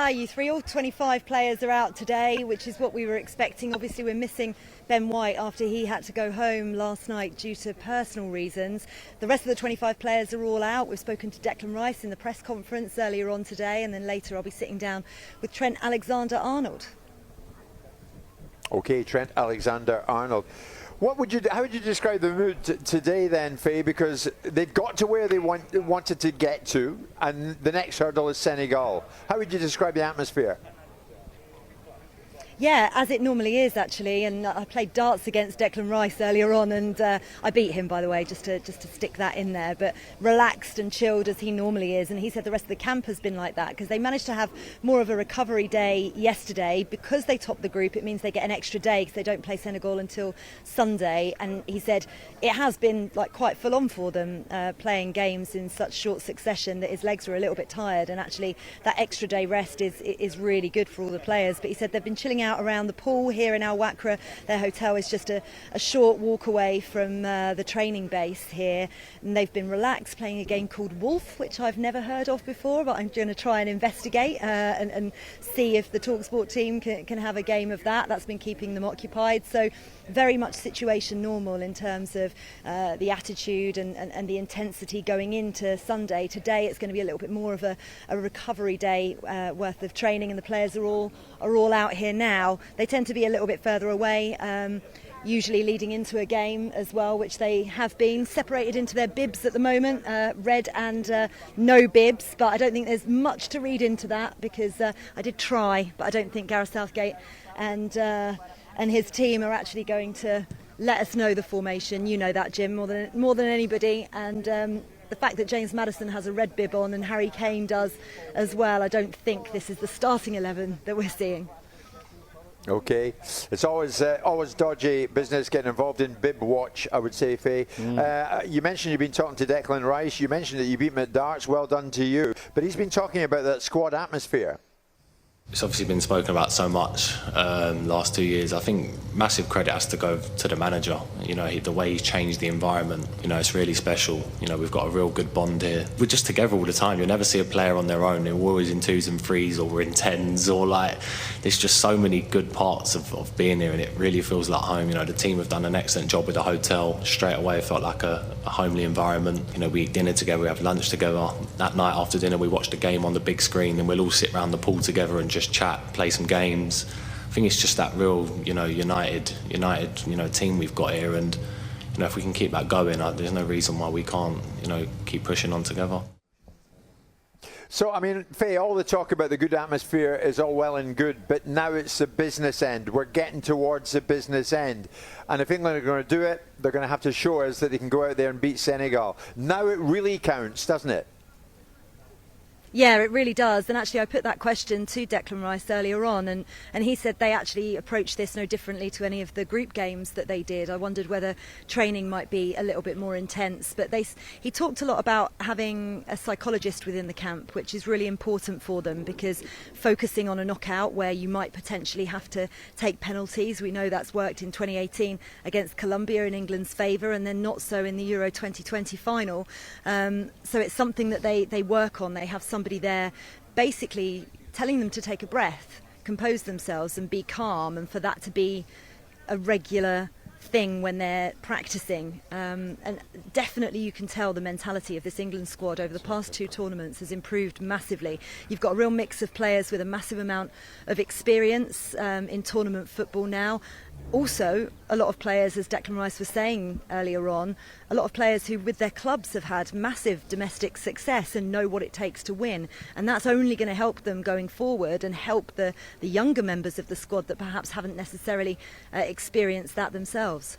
are you three? All 25 players are out today, which is what we were expecting. Obviously, we're missing Ben White after he had to go home last night due to personal reasons. The rest of the 25 players are all out. We've spoken to Declan Rice in the press conference earlier on today, and then later I'll be sitting down with Trent Alexander-Arnold. Okay, Trent Alexander-Arnold. How would you describe the mood today then, Faye? Because they've got to where they wanted to get to, and the next hurdle is Senegal. How would you describe the atmosphere? Yeah, as it normally is actually, and I played darts against Declan Rice earlier on, and I beat him, by the way, just to stick that in there, but relaxed and chilled as he normally is. And he said the rest of the camp has been like that because they managed to have more of a recovery day yesterday. Because they topped the group, it means they get an extra day because they don't play Senegal until Sunday. And he said it has been like quite full on for them playing games in such short succession that his legs were a little bit tired, and actually that extra day rest is really good for all the players. But he said they've been chilling out around the pool here in Al Wakra. Their hotel is just a short walk away from the training base here, and they've been relaxed playing a game called Wolf, which I've never heard of before, but I'm going to try and investigate and see if the talkSPORT team can have a game of that. That's been keeping them occupied. So very much situation normal in terms of the attitude and the intensity going into Sunday. Today it's going to be a little bit more of a recovery day worth of training, and the players are all out here now. They tend to be a little bit further away, usually leading into a game as well, which they have been separated into their bibs at the moment, red and no bibs, but I don't think there's much to read into that because I did try, but I don't think Gareth Southgate and his team are actually going to let us know the formation. You know that, Jim, more than anybody, and the fact that James Maddison has a red bib on and Harry Kane does as well, I don't think this is the starting 11 that we're seeing. Okay, it's always dodgy business getting involved in bib watch, I would say, Faye. You mentioned you've been talking to Declan Rice. You mentioned that you beat him at darts. Well done to you. But he's been talking about that squad atmosphere. It's obviously been spoken about so much last 2 years. I think massive credit has to go to the manager. You know, the way he's changed the environment. You know, it's really special. You know, we've got a real good bond here. We're just together all the time. You'll never see a player on their own. We're always in 2s and 3s, or we're in 10s, or like, there's just so many good parts of being here, and it really feels like home. You know, the team have done an excellent job with the hotel. Straight away, it felt like a homely environment. You know, we eat dinner together, we have lunch together. That night after dinner, we watch the game on the big screen, and we'll all sit around the pool together and just chat, play some games. I think it's just that real, you know, united, you know, team we've got here, and you know, if we can keep that going, there's no reason why we can't, you know, keep pushing on together. So, I mean, Faye, all the talk about the good atmosphere is all well and good, but now it's the business end. We're getting towards the business end. And if England are going to do it, they're going to have to show us that they can go out there and beat Senegal. Now it really counts, doesn't it? Yeah, it really does. And actually I put that question to Declan Rice earlier on, and he said they actually approached this no differently to any of the group games that they did. I wondered whether training might be a little bit more intense, but he talked a lot about having a psychologist within the camp, which is really important for them, because focusing on a knockout where you might potentially have to take penalties, we know that's worked in 2018 against Colombia in England's favour, and then not so in the Euro 2020 final. So it's something that they work on. They have somebody there basically telling them to take a breath, compose themselves and be calm, and for that to be a regular thing when they're practicing. And definitely you can tell the mentality of this England squad over the past 2 tournaments has improved massively. You've got a real mix of players with a massive amount of experience in tournament football now. Also, a lot of players, as Declan Rice was saying earlier on, a lot of players who with their clubs have had massive domestic success and know what it takes to win. And that's only going to help them going forward and help the younger members of the squad that perhaps haven't necessarily experienced that themselves.